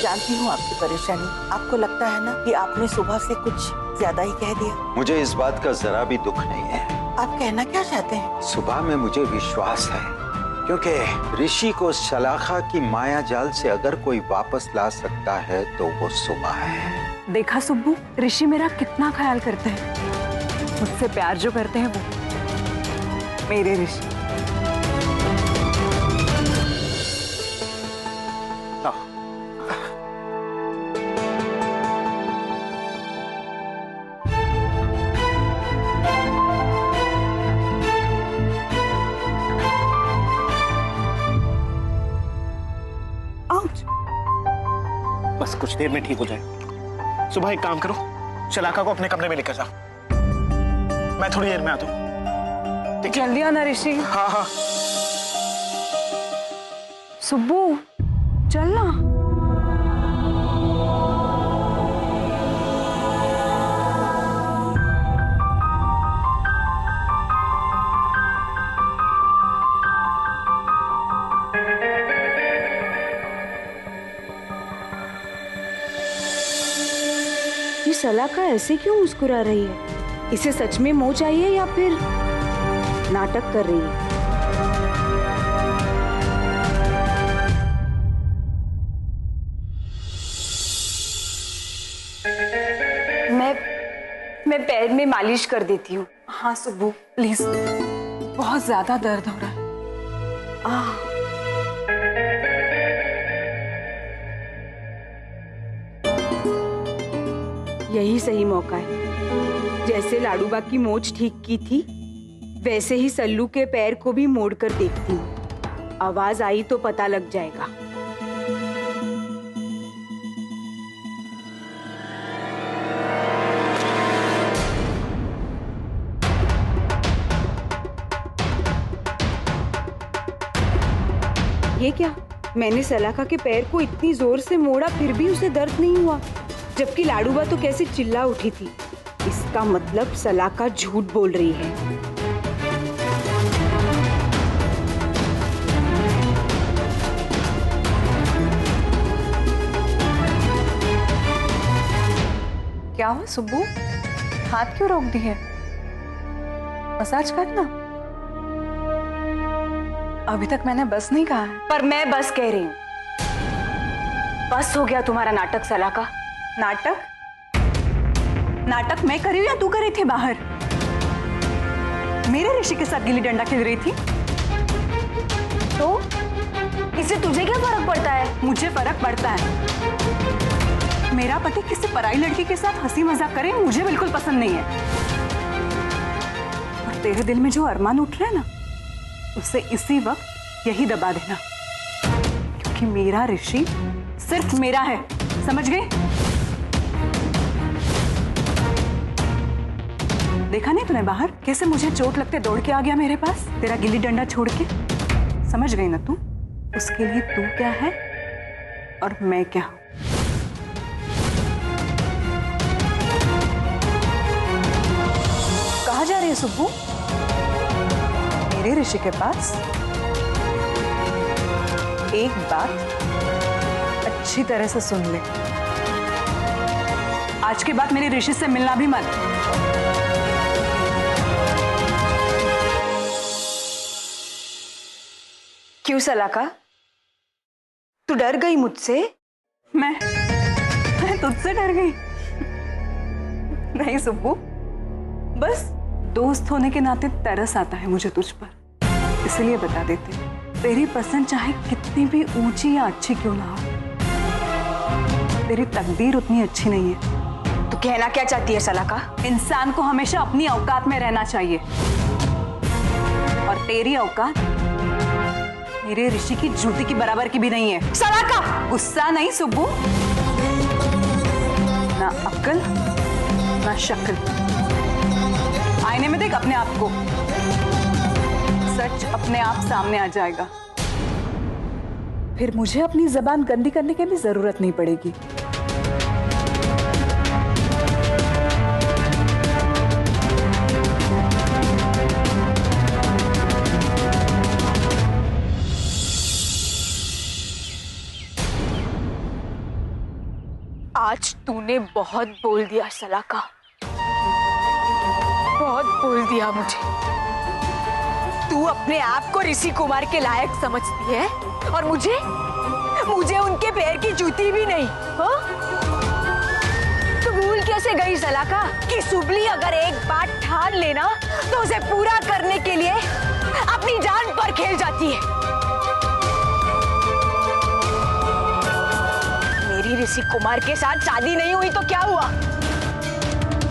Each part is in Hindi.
जानती हूँ आपकी परेशानी। आपको लगता है ना कि आपने सुबह से कुछ ज्यादा ही कह दिया। मुझे इस बात का जरा भी दुख नहीं है। आप कहना क्या चाहते हैं? सुबह में मुझे विश्वास है, क्योंकि ऋषि को शलाखा की माया जाल से अगर कोई वापस ला सकता है तो वो सुबह है। देखा सुब्बू, ऋषि मेरा कितना ख्याल करते हैं। मुझसे प्यार जो करते हैं वो मेरे ऋषि। बस कुछ देर में ठीक हो जाए। सुबह एक काम करो, शलाका को अपने कमरे में लेकर जाओ। मैं थोड़ी देर में आता हूँ। जल्दी आना ऋषि। हाँ हाँ। सुब्बू चलना। ये शलाका ऐसे क्यों मुस्कुरा रही है? इसे सच में मोह चाहिए या फिर नाटक कर रही है? मैं पैर में मालिश कर देती हूँ। हाँ सुब्बू प्लीज, बहुत ज्यादा दर्द हो रहा है। यही सही मौका है। जैसे लाडूबा की मोच ठीक की थी, वैसे ही सल्लू के पैर को भी मोड़ कर देखती हूँ। आवाज आई तो पता लग जाएगा। ये क्या? मैंने शलाका के पैर को इतनी जोर से मोड़ा फिर भी उसे दर्द नहीं हुआ, जबकि लाडूबा तो कैसे चिल्ला उठी थी। इसका मतलब शलाका झूठ बोल रही है। क्या हुआ सुब्बू, हाथ क्यों रोक दिए? मसाज करना। अभी तक मैंने बस नहीं कहा है। पर मैं बस कह रही हूँ। बस हो गया तुम्हारा नाटक शलाका। नाटक? नाटक मैं कर रही हूँ या तू कर रही थी बाहर? मेरे ऋषि के साथ गिल्ली डंडा खेल रही थी। तो इससे तुझे क्या फर्क पड़ता है? मुझे फर्क पड़ता है। मेरा पति किसी पराई लड़की के साथ हंसी मजाक करे मुझे बिल्कुल पसंद नहीं है। और तेरे दिल में जो अरमान उठ रहा है ना, उसे इसी वक्त यही दबा देना, क्योंकि मेरा ऋषि सिर्फ मेरा है। समझ गई? देखा नहीं तूने बाहर कैसे मुझे चोट लगते दौड़ के आ गया मेरे पास, तेरा गिल्ली डंडा छोड़ के? समझ गई ना तू? उसके लिए तू क्या है और मैं क्या हूं। कहाँ जा रही है सुब्बू? मेरे ऋषि के पास। एक बात अच्छी तरह से सुन ले, आज के बाद मेरे ऋषि से मिलना भी मत। क्यों शलाका, तू डर गई मुझसे? मैं तुझसे डर गई? नहीं सुब्बू, बस दोस्त होने के नाते तरस आता है मुझे तुझ पर, इसलिए बता देते। तेरी पसंद चाहे कितनी भी ऊंची या अच्छी क्यों ना हो, तेरी तकदीर उतनी अच्छी नहीं है। तू कहना क्या चाहती है शलाका? इंसान को हमेशा अपनी औकात में रहना चाहिए, और तेरी औकात मेरे ऋषि की जूती की बराबर की भी नहीं है। शलाका! गुस्सा नहीं सुब्बू, ना अक्ल ना शक्ल। आईने में देख अपने आप को, सच अपने आप सामने आ जाएगा। फिर मुझे अपनी जबान गंदी करने की भी जरूरत नहीं पड़ेगी। तूने बहुत बोल दिया सलाका, बहुत बोल दिया मुझे। तू अपने आप को ऋषि कुमार के लायक समझती है और मुझे उनके पैर की जूती भी नहीं। हाँ? तू भूल कैसे गई सलाका कि सुबली अगर एक बात ठान लेना तो उसे पूरा करने के लिए अपनी जान पर खेल जाती है। मेरी ऋषि कुमार के साथ शादी नहीं हुई तो क्या हुआ?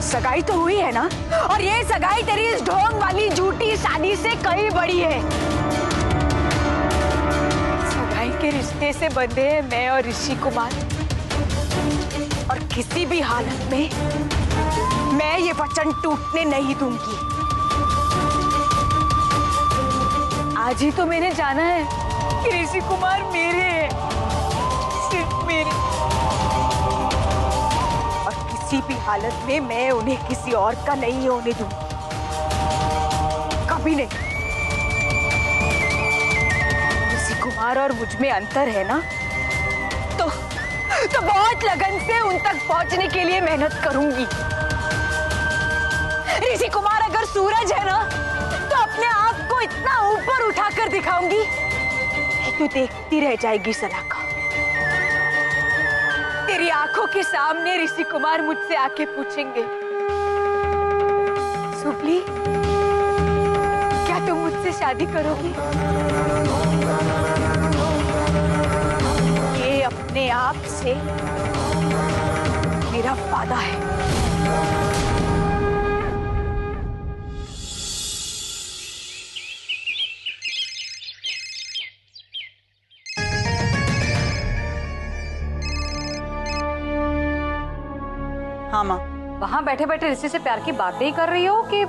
सगाई तो हुई है ना, और ये सगाई तेरी इस ढोंग वाली झूठी शादी से कहीं बड़ी है। सगाई के रिश्ते से बंधे हैं मैं और ऋषि कुमार, और किसी भी हालत में मैं ये वचन टूटने नहीं दूंगी। आज ही तो मैंने जाना है कि ऋषि कुमार मेरे हैं, सिर्फ मेरे, और किसी भी हालत में मैं उन्हें किसी और का नहीं होने दूंगी, कभी नहीं। ऋषि कुमार और मुझ में अंतर है ना, तो बहुत लगन से उन तक पहुंचने के लिए मेहनत करूंगी। ऋषि कुमार अगर सूरज है ना, तो अपने आप को इतना ऊपर उठाकर दिखाऊंगी कि तू देखती रह जाएगी सलाका। तेरी आंखों के सामने ऋषि कुमार मुझसे आके पूछेंगे, सुबली क्या तुम मुझसे शादी करोगी? ये अपने आप से मेरा वादा है। हाँ माँ। वहाँ बैठे बैठे ऋषि से प्यार की बातें ही कर रही हो कि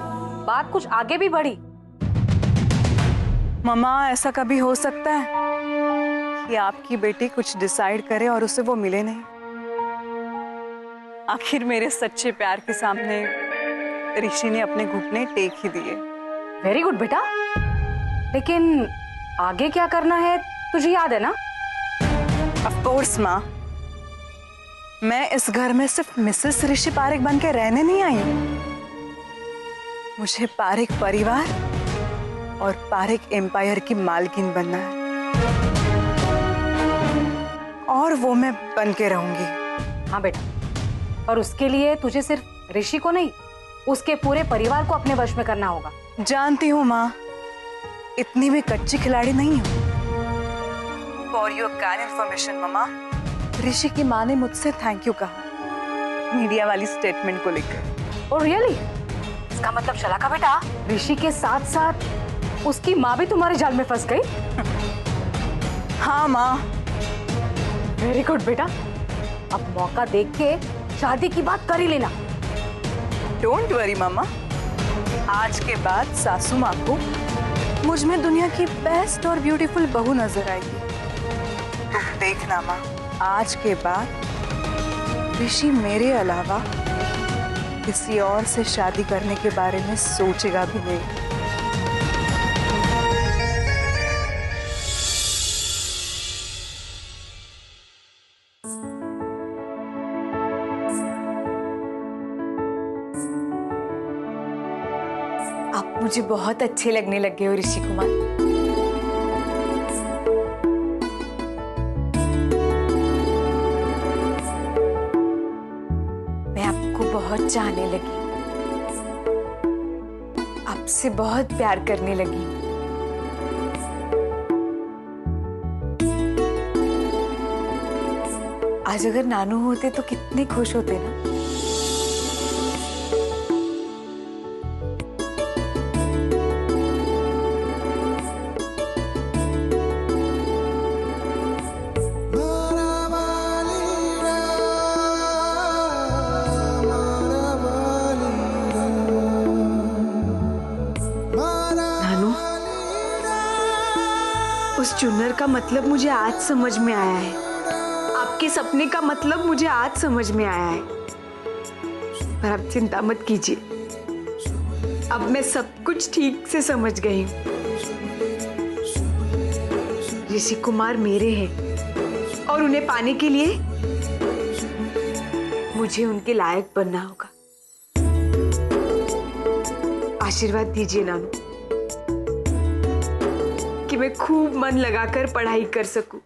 बात कुछ आगे भी बढ़ी? मम्मा, ऐसा कभी हो सकता है कि आपकी बेटी कुछ डिसाइड करे और उसे वो मिले नहीं? आखिर मेरे सच्चे प्यार के सामने ऋषि ने अपने घुटने टेक ही दिए। वेरी गुड बेटा, लेकिन आगे क्या करना है तुझे याद है ना? ऑफ कोर्स माँ, मैं इस घर में सिर्फ मिसेस ऋषि पारेख बन के रहने नहीं आई हूँ। मुझे पारेख परिवार और पारेख एम्पायर की मालकिन बनना है, और वो मैं बन के रहूंगी। हाँ बेटा, और उसके लिए तुझे सिर्फ ऋषि को नहीं, उसके पूरे परिवार को अपने वश में करना होगा। जानती हूँ माँ, इतनी भी कच्ची खिलाड़ी नहीं हूँ। फॉर योर काइंड इन्फॉर्मेशन मम्मा, ऋषि की माँ ने मुझसे थैंक यू कहा मीडिया वाली स्टेटमेंट को लेकर। और रियली? इसका मतलब शलाका बेटा, ऋषि के साथ साथ उसकी माँ भी तुम्हारे जाल में फंस गई? हाँ माँ। वेरी गुड बेटा, अब मौका देख के शादी की बात कर ही लेना। डोंट वरी मामा, आज के बाद सासू माँ को मुझ में दुनिया की बेस्ट और ब्यूटीफुल बहू नजर आएगी। तुम देखना माँ, आज के बाद ऋषि मेरे अलावा किसी और से शादी करने के बारे में सोचेगा भी नहीं। आप मुझे बहुत अच्छे लगने लगे हो ऋषि कुमार। मैं आपको बहुत चाहने लगी, आपसे बहुत प्यार करने लगी। आज अगर नानू होते तो कितने खुश होते ना। उस चुन्नर का मतलब मुझे आज समझ में आया है। आपके सपने का मतलब मुझे आज समझ में आया है। पर आप चिंता मत कीजिए, अब मैं सब कुछ ठीक से समझ गई हूँ। ऋषि कुमार मेरे हैं और उन्हें पाने के लिए मुझे उनके लायक बनना होगा। आशीर्वाद दीजिए नानू कि मैं खूब मन लगाकर पढ़ाई कर सकूं।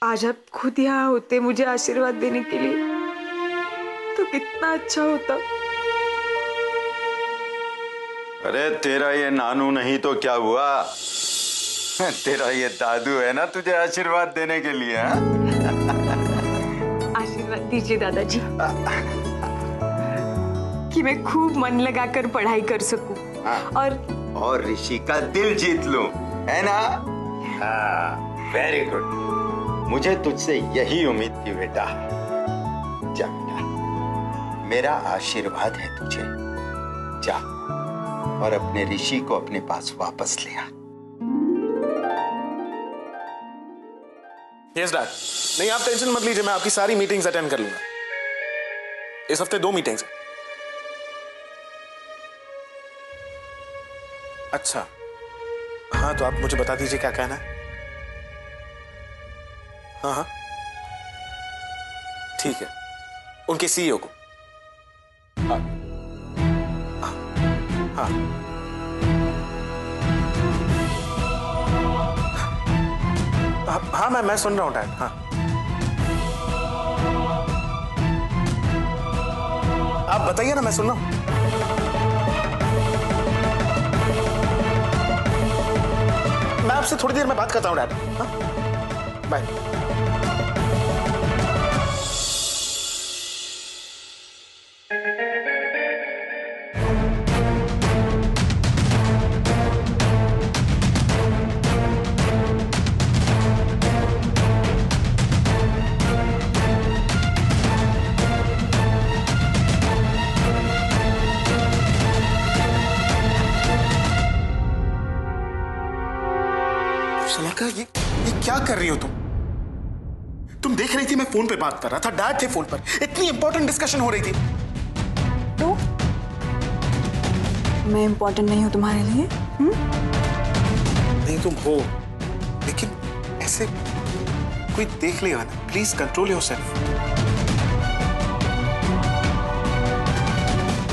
आज आप खुद यहाँ होते मुझे आशीर्वाद देने के लिए तो कितना अच्छा होता। अरे तेरा ये नानू नहीं तो क्या हुआ, तेरा ये दादू है ना तुझे आशीर्वाद देने के लिए। आशीर्वाद दीजिए दादाजी कि मैं खूब मन लगाकर पढ़ाई कर सकूं और ऋषि का दिल जीत लूं, है ना? वेरी गुड, मुझे तुझसे यही उम्मीद थी बेटा। जा बेटा, मेरा आशीर्वाद है तुझे। जा और अपने ऋषि को अपने पास वापस ले आ। Yes dad. नहीं, आप टेंशन मत लीजिए, मैं आपकी सारी मीटिंग्स अटेंड कर लूंगा। इस हफ्ते 2 मीटिंग्स हैं। अच्छा, हाँ तो आप मुझे बता दीजिए क्या कहना है। हाँ हाँ ठीक है, उनके सीईओ को। हाँ हाँ हाँ मैं सुन रहा हूँ डैड। हाँ आप बताइए ना, मैं सुन रहा हूँ। मैं आपसे थोड़ी देर में बात करता हूँ डैड। हाँ बाय। शलाका, ये क्या कर रही हो तुम? तुम देख रही थी मैं फोन पे बात कर रहा था, डैड थे फोन पर, इतनी इंपॉर्टेंट डिस्कशन हो रही थी। तो मैं इंपॉर्टेंट नहीं हूं तुम्हारे लिए? नहीं तुम हो, लेकिन ऐसे कोई देख लेगा ना। Please control yourself.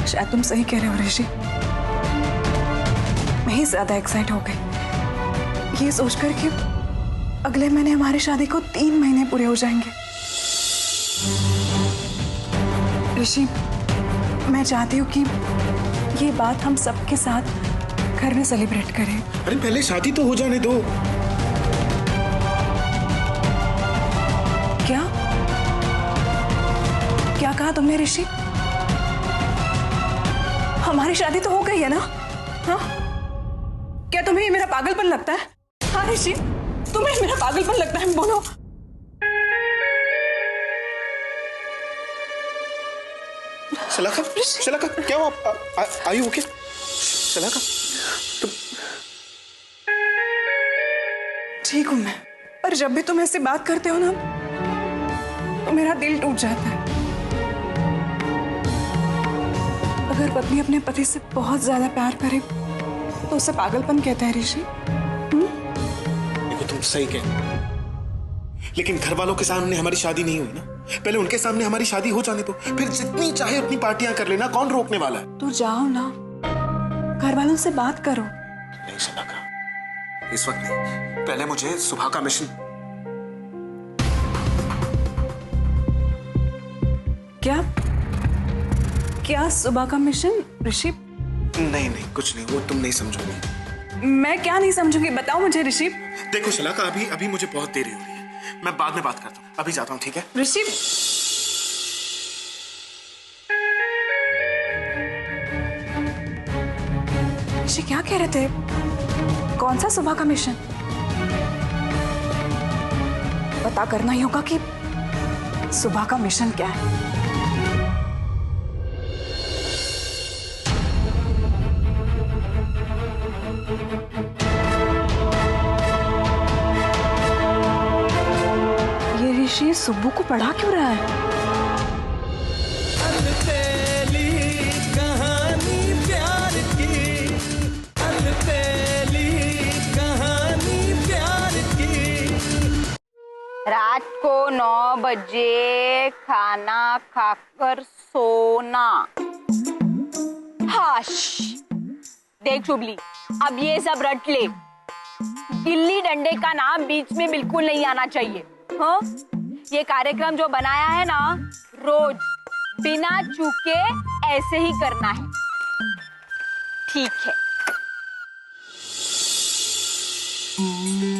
शायद तुम सही कह रहे हो ऋषि, मैं ही ज्यादा एक्साइट हो गई ये सोचकर कि अगले महीने हमारी शादी को 3 महीने पूरे हो जाएंगे। ऋषि, मैं चाहती हूँ कि ये बात हम सबके साथ घर में सेलिब्रेट करें। अरे पहले शादी तो हो जाने दो। क्या क्या कहा तुमने ऋषि? हमारी शादी तो हो गई है ना? हाँ, क्या तुम्हें ये मेरा पागलपन लगता है? हाँ ऋषि, तुम्हें मेरा पागलपन लगता है? बोलो। शलाका, शलाका क्या हुआ? Are you okay? शलाका तुम ठीक हूं मैं, पर जब भी तुम ऐसे बात करते हो ना तो मेरा दिल टूट जाता है। अगर पत्नी अपने पति से बहुत ज्यादा प्यार करे तो उसे पागलपन कहता है ऋषि। देखो तुम सही कहते, लेकिन घर वालों के सामने हमारी शादी नहीं हुई ना। पहले उनके सामने हमारी शादी हो जाने दो, फिर जितनी चाहे उतनी पार्टियां कर लेना, कौन रोकने वाला है? तो जाओ ना, घर वालों से बात करो। नहीं शलाका, इस वक्त नहीं। पहले मुझे सुबह का मिशन। क्या क्या सुबह का मिशन ऋषि? नहीं नहीं कुछ नहीं, वो तुम नहीं समझोगी। मैं क्या नहीं समझूंगी, बताओ मुझे ऋषि। देखो शलाका, अभी मुझे बहुत देरी हो रही है, मैं बाद में बात करता हूँ। अभी जाता हूँ, ठीक है? ऋषि, ऋषि क्या कह रहे थे? कौन सा सुबह का मिशन? पता करना ही होगा कि सुबह का मिशन क्या है। ये ऋषि सुब्बू को पढ़ा क्यों रहा है? रात को बजे खाना खाकर सोना। हाश, देख शुभली, अब ये सब रट ले। गिल्ली डंडे का नाम बीच में बिल्कुल नहीं आना चाहिए। हाँ, ये कार्यक्रम जो बनाया है ना, रोज बिना चूके ऐसे ही करना है, ठीक है?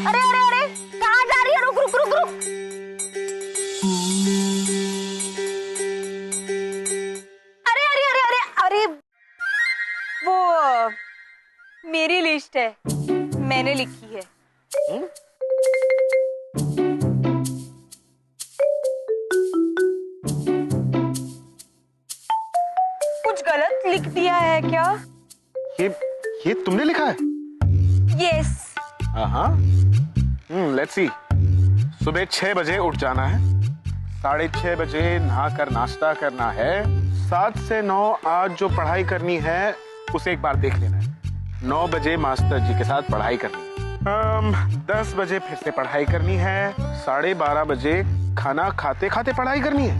अरे अरे अरे, कहाँ जा रही है? रुक रुक रुक रुक। अरे अरे अरे अरे अरे, वो मेरी लिस्ट है, मैंने लिखी है। कुछ गलत लिख दिया है क्या? ये तुमने लिखा है? यस। हाँ, लेट्स सी। सुबह 6 बजे उठ जाना है, 6:30 बजे नहाकर नाश्ता करना है, 7 से 9 आज जो पढ़ाई करनी है उसे एक बार देख लेना है, 9 बजे मास्टर जी के साथ पढ़ाई करनी है, 10 बजे फिर से पढ़ाई करनी है, 12:30 बजे खाना खाते खाते पढ़ाई करनी है,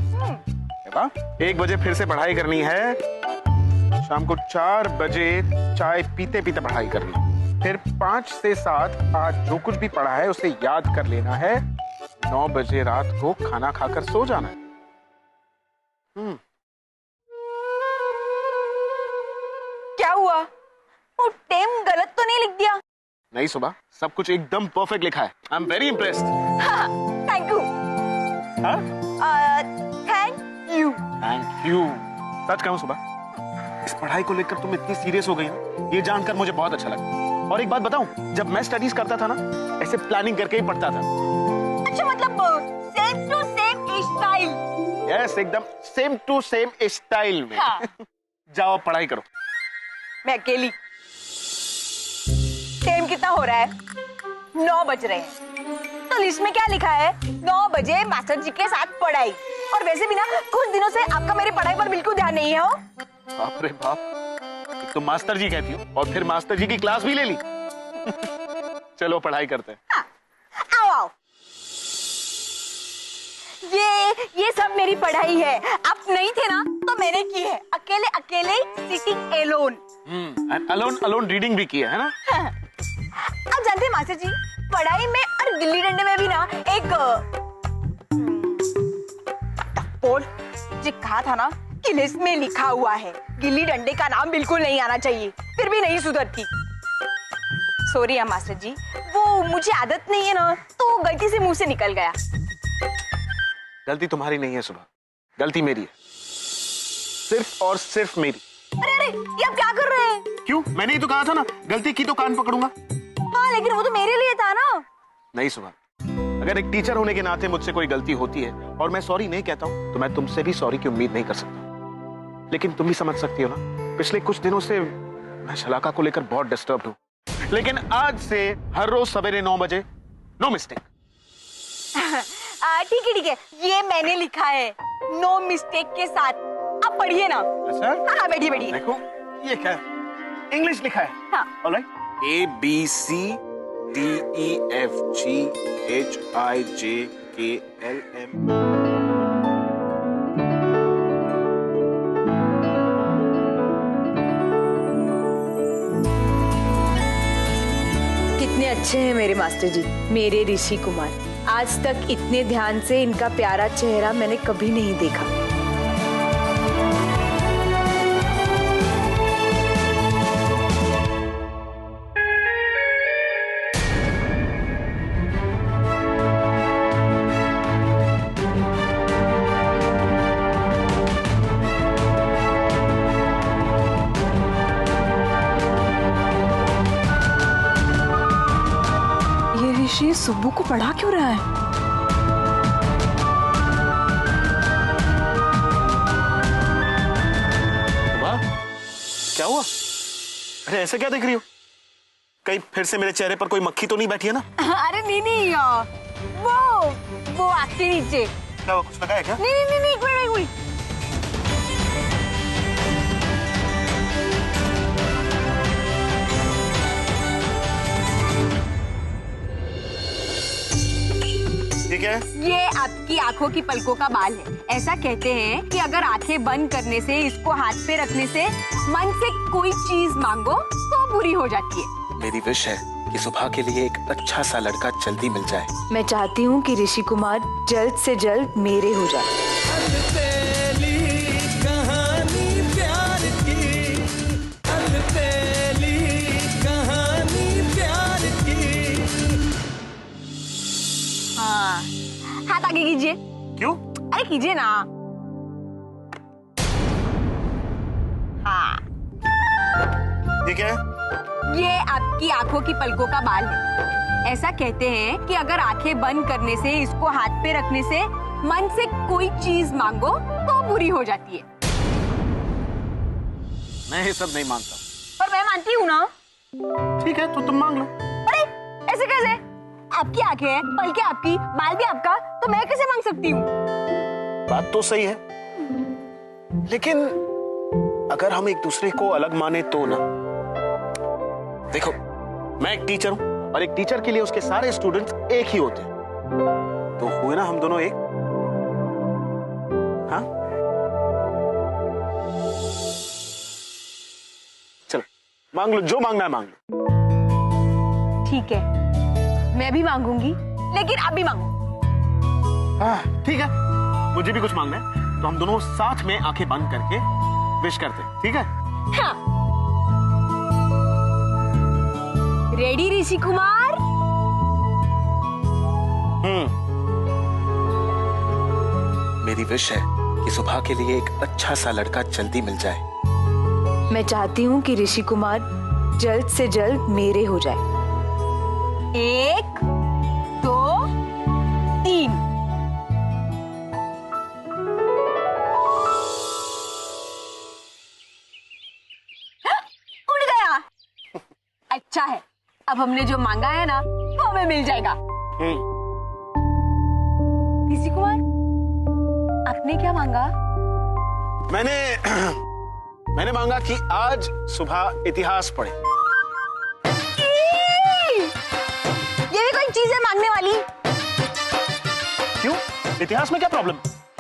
1 बजे फिर से पढ़ाई करनी है, शाम को 4 बजे चाय पीते पीते पढ़ाई करनी है, फिर 5 से 7 आज जो कुछ भी पढ़ा है उसे याद कर लेना है, 9 बजे रात को खाना खाकर सो जाना है। क्या हुआ? वो टाइम गलत तो नहीं लिख दिया? नहीं सुबह, सब कुछ एकदम परफेक्ट लिखा है। I am very impressed. Thank you. Thank you. सच कहूं सुबह, इस पढ़ाई को लेकर तुम इतनी सीरियस हो गई ना, ये जानकर मुझे बहुत अच्छा लगा। और एक बात बताऊं, जब मैं स्टडीज करता था ना, ऐसे प्लानिंग करके ही पढ़ता था। अच्छा, मतलब same to same style. Yes, एकदम सेम टू सेम स्टाइल में। हाँ। जाओ पढ़ाई करो। मैं अकेली। टाइम कितना हो रहा है? 9 बज रहे हैं। तो लिस्ट में क्या लिखा है? 9 बजे मास्टर जी के साथ पढ़ाई। और वैसे भी ना, कुछ दिनों से आपका मेरी पढ़ाई पर बिल्कुल ध्यान नहीं है। हो बाप रे बाप, एक तो मास्टर जी कहती हो और फिर मास्टर जी की क्लास भी ले ली। चलो पढ़ाई करते हैं। हाँ, आओ आओ। ये सब मेरी पढ़ाई है। आप नहीं थे ना, तो मैंने की है, अकेले अकेले sitting alone. Alone alone reading भी किया है ना। आप जानते हैं मास्टर जी, पढ़ाई में और गिल्ली डंडे में भी ना एक बोल जी कहा था ना कि लिस्ट में लिखा हुआ है, गिल्ली डंडे का नाम बिल्कुल नहीं आना चाहिए, फिर भी नहीं सुधरती। सॉरी मास्टर जी, वो मुझे आदत नहीं है ना, तो गलती से मुंह से निकल गया। गलती तुम्हारी नहीं है सुबह, गलती मेरी है, सिर्फ और सिर्फ मेरी। अरे अरे, ये आप क्या कर रहे हैं? क्यों? मैंने ही तो कहा था ना, गलती की तो कान पकड़ूंगा। हाँ, लेकिन वो तो मेरे लिए था ना। नहीं सुबह, अगर एक टीचर होने के नाते मुझसे कोई गलती होती है और मैं सॉरी नहीं कहता हूँ, तो मैं तुमसे भी सॉरी की उम्मीद नहीं कर सकता। लेकिन तुम भी समझ सकती हो ना, पिछले कुछ दिनों से मैं शलाका को लेकर बहुत डिस्टर्ब्ड हूँ। लेकिन आज से हर रोज सवेरे 9 बजे, नो मिस्टेक। ठीक है, ये मैंने लिखा है, नो मिस्टेक के साथ। आप पढ़िए ना। अच्छा? हाँ, बैठिए बैठिए। देखो, ये क्या है? इंग्लिश लिखा है। हाँ। ऑलराइट। ABCDEFGHIJKLM। कितने अच्छे हैं मेरे मास्टर जी, मेरे ऋषि कुमार। आज तक इतने ध्यान से इनका प्यारा चेहरा मैंने कभी नहीं देखा। ऋषि सुब्बू को पढ़ा क्यों रहा है? वाह, क्या हुआ? अरे ऐसे क्या देख रही हो? कहीं फिर से मेरे चेहरे पर कोई मक्खी तो नहीं बैठी है ना? अरे नहीं, वो आपके नीचे। क्या हुआ, कुछ लगा है क्या? नहीं, एक मिनट। ये क्या है? ये आपकी आंखों की पलकों का बाल है। ऐसा कहते हैं कि अगर आंखें बंद करने से, इसको हाथ पे रखने से मन से कोई चीज मांगो तो पूरी हो जाती है। मेरी विश है कि सुबह के लिए एक अच्छा सा लड़का जल्दी मिल जाए। मैं चाहती हूँ कि ऋषि कुमार जल्द से जल्द मेरे हो जाए। हाँ, हाथ आगे कीजिए। क्यों? अरे कीजिए ना। हाँ, ये क्या है? ये आपकी आंखों की पलकों का बाल है। ऐसा कहते हैं कि अगर आंखें बंद करने से, इसको हाथ पे रखने से मन से कोई चीज मांगो तो पूरी हो जाती है। मैं ये सब नहीं मानता। पर मैं मानती हूँ ना। ठीक है, तो तुम मांग लो। अरे ऐसे कैसे? आपकी आंखें हैं, पलकें आपकी, बाल भी आपका, तो मैं कैसे मांग सकती हूँ? बात तो सही है, लेकिन अगर हम एक दूसरे को अलग माने तो ना। देखो, मैं एक टीचर हूं और एक टीचर के लिए उसके सारे स्टूडेंट्स एक ही होते हैं, तो हुए ना हम दोनों एक। हाँ, चलो मांग लो, जो मांगना है मांग लो। ठीक है, मैं भी मांगूंगी, लेकिन अभी मांगू। हाँ, ठीक है, मुझे भी कुछ मांगना है, तो हम दोनों साथ में आंखें बंद करके विश करते हैं, ठीक है? हाँ। रेडी ऋषि कुमार? मेरी विश है कि सुबह के लिए एक अच्छा सा लड़का जल्दी मिल जाए। मैं चाहती हूँ कि ऋषि कुमार जल्द से जल्द मेरे हो जाए। 1, 2, 3। उड़ गया। अच्छा है, अब हमने जो मांगा है ना वो हमें मिल जाएगा। ऋषि कुमार, आपने क्या मांगा? मैंने मांगा कि आज सुबह इतिहास पढ़े। ये भी कोई चीज है मांगने वाली? क्यों? इतिहास में क्या प्रॉब्लम?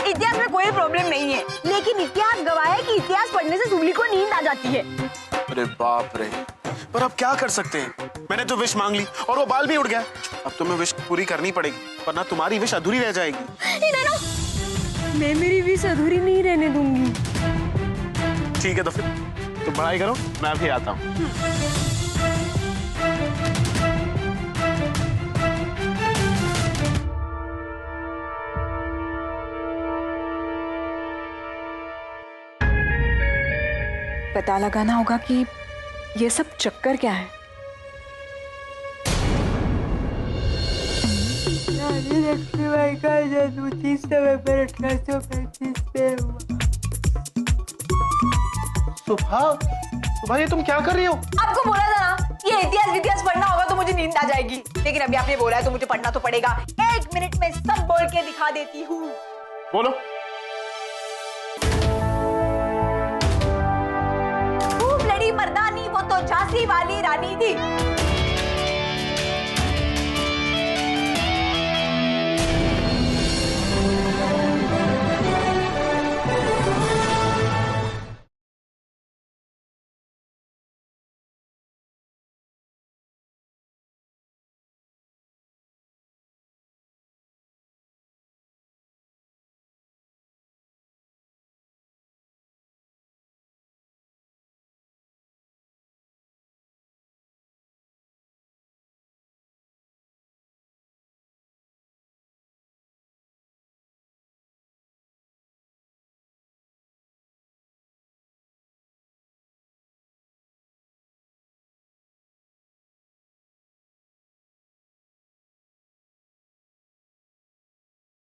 इतिहास में कोई प्रॉब्लम नहीं है, लेकिन इतिहास गवाह है कि इतिहास पढ़ने से सुबली को नींद आ जाती है। अरे बाप रे, पर अब क्या कर सकते हैं? मैंने तो विश मांग ली और वो बाल भी उड़ गया। अब तो मैं विश पूरी करनी पड़ेगी, वरना तुम्हारी विश अधूरी रह जाएगी। मैं मेरी विश अधूरी नहीं रहने दूंगी। ठीक है, तो फिर तुम पढ़ाई करो, मैं अभी आता हूँ। पता लगाना होगा कि ये सब चक्कर क्या है। लक्ष्मीबाई का जन्म 30 नवंबर 1835 में हुआ। सुबह ये तुम क्या कर रही हो? आपको बोला था ना, ये इतिहास पढ़ना होगा तो मुझे नींद आ जाएगी, लेकिन अभी आपने बोला है तो मुझे पढ़ना तो पड़ेगा। 1 मिनट में सब बोल के दिखा देती हूँ। बोलो। खूब लड़ी मर्दानी, वो तो झांसी वाली रानी थी।